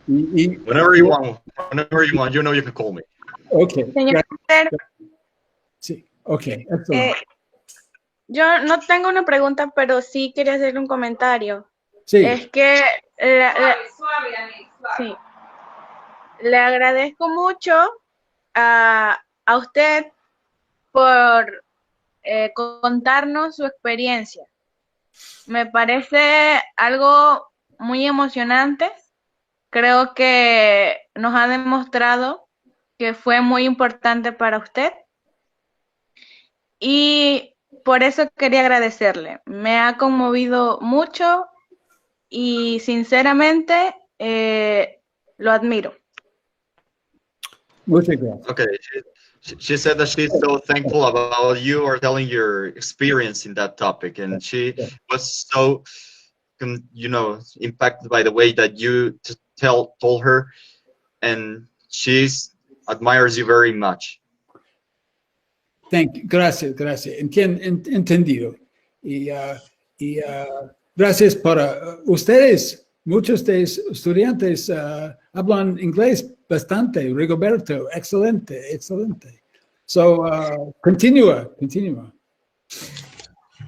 Whenever you want, you know you can call me. Okay. Señor Peter, sí, okay. Excellent. yo no tengo una pregunta, pero sí quería hacer un comentario. Sí. Es que sí, le agradezco mucho a usted por contarnos su experiencia. Me parece algo muy emocionante. Creo que nos ha demostrado que fue muy importante para usted. Y por eso quería agradecerle. Me ha conmovido mucho y sinceramente lo admiro. Muchas gracias. Okay, she said that she's so thankful about you or telling your experience in that topic, and she was so, impacted by the way that you told her, and she admires you very much. Thank you. Gracias. Entendido. Y gracias para ustedes. Muchos de estudiantes hablan inglés bastante. Rigoberto, excelente. So, continúa.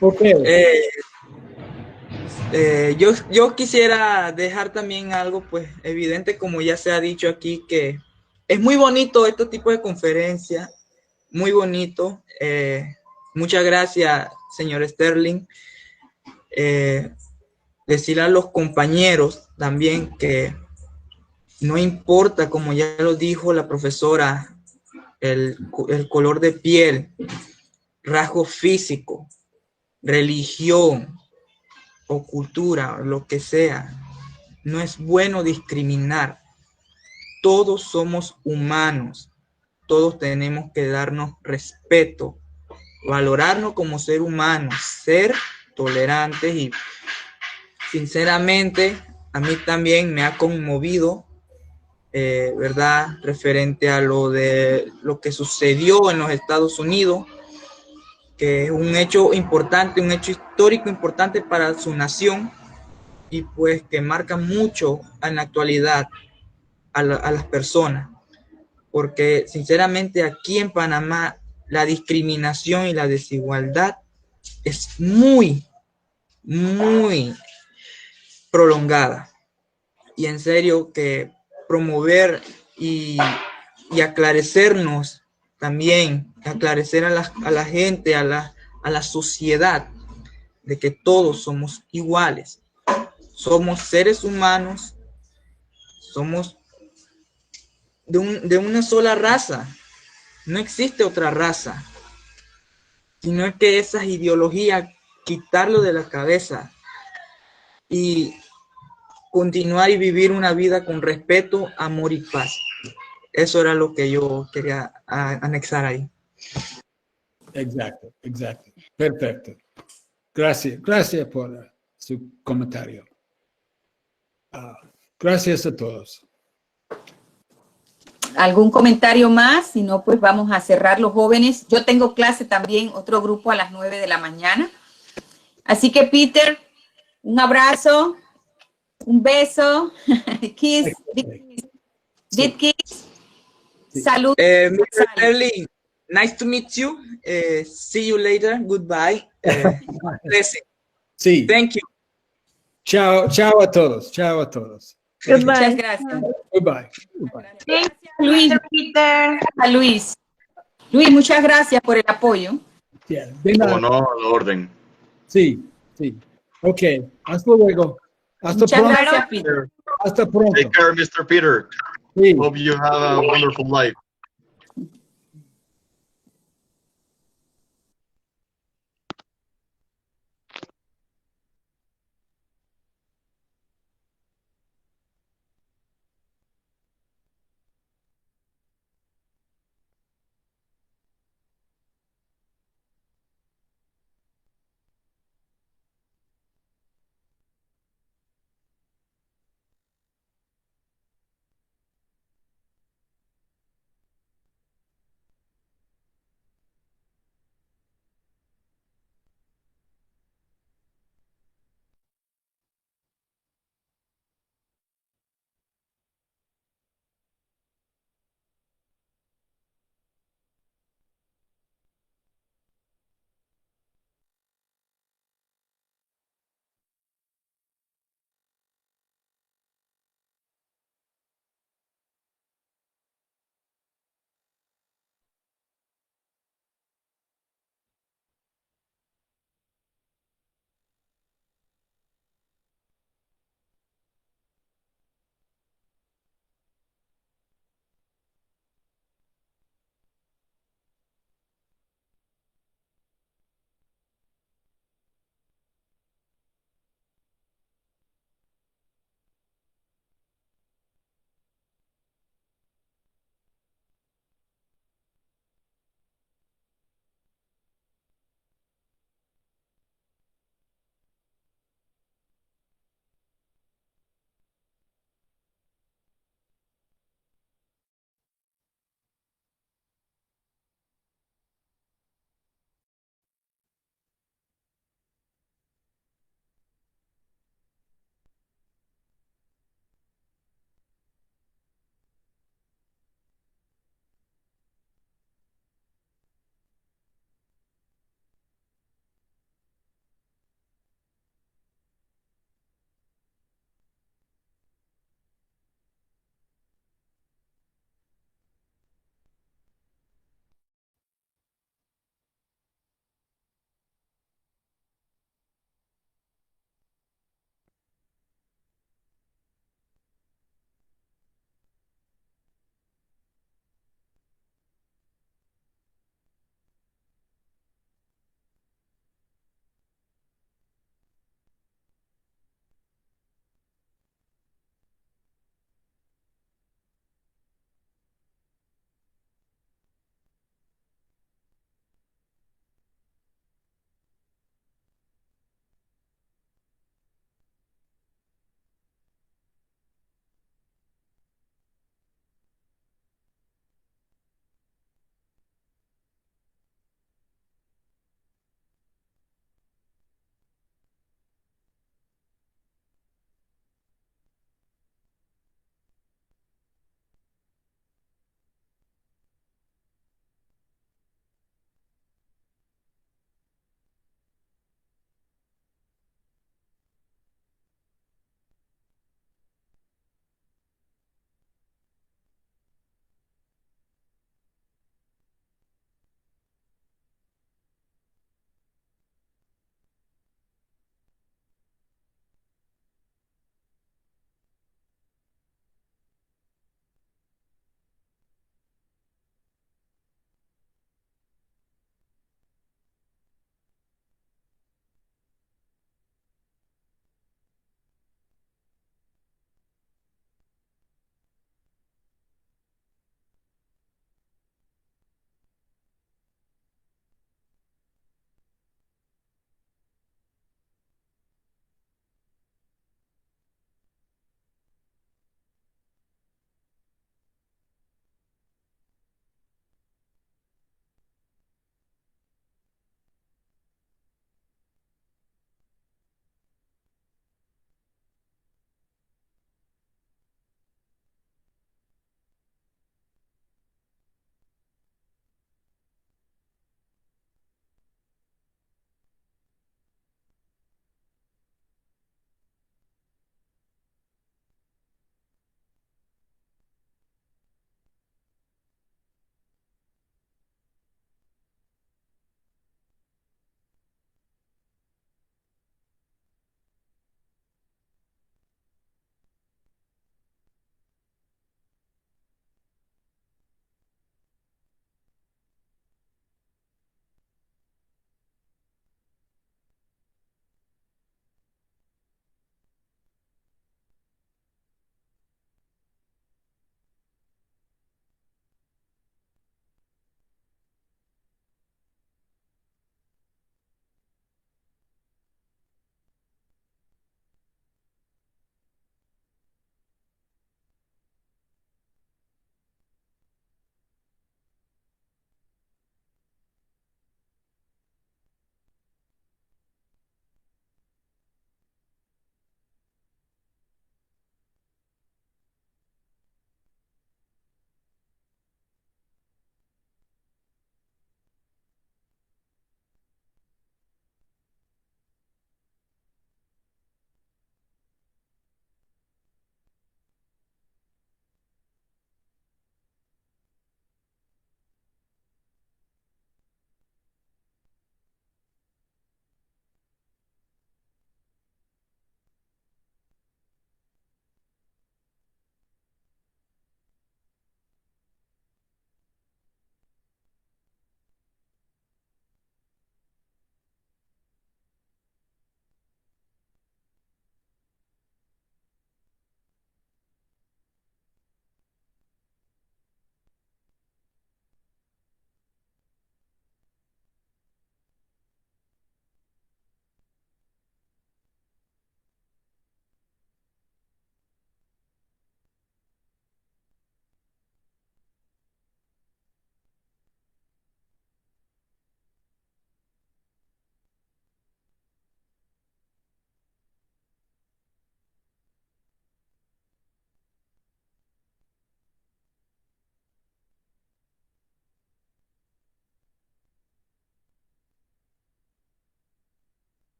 Okay. Yo quisiera dejar también algo, pues, evidente, como ya se ha dicho aquí, que es muy bonito este tipo de conferencias, muy bonito. Muchas gracias, señor Sterling. Decirle a los compañeros también que no importa, como ya lo dijo la profesora, el color de piel, rasgo físico, religión o cultura, lo que sea. No es bueno discriminar. Todos somos humanos. Todos tenemos que darnos respeto, valorarnos como ser humanos, ser tolerantes. Y sinceramente a mí también me ha conmovido, ¿verdad? Referente a lo que sucedió en los Estados Unidos, que es un hecho importante, un hecho histórico importante para su nación, y pues que marca mucho en la actualidad a las personas, porque sinceramente aquí en Panamá la discriminación y la desigualdad es muy, muy prolongada, y en serio que promover y aclarecernos también, aclarecer a la gente, a la sociedad, de que todos somos iguales, somos seres humanos, somos de una sola raza, no existe otra raza, sino que esas ideologías, quitarlo de la cabeza y continuar y vivir una vida con respeto, amor y paz. Eso era lo que yo quería anexar ahí. Exacto, exacto. Perfecto. Gracias por su comentario. Gracias a todos. ¿Algún comentario más? Si no, pues vamos a cerrar los jóvenes. Yo tengo clase también, otro grupo a las 9 de la mañana. Así que, Peter, un abrazo, un beso, kiss, big kiss. Salud. Mr. Sterling, nice to meet you. See you later. Goodbye. Sí. Thank you. Chao a todos. Chao a todos. Goodbye. Muchas gracias. Goodbye. Gracias, Luis. Peter. A Luis. Luis, muchas gracias por el apoyo. Como no, al orden. Sí. Ok. Hasta luego. Hasta muchas pronto. Gracias, Peter. Hasta pronto. Take care, Mr. Peter. Sí. Hope you have a wonderful life.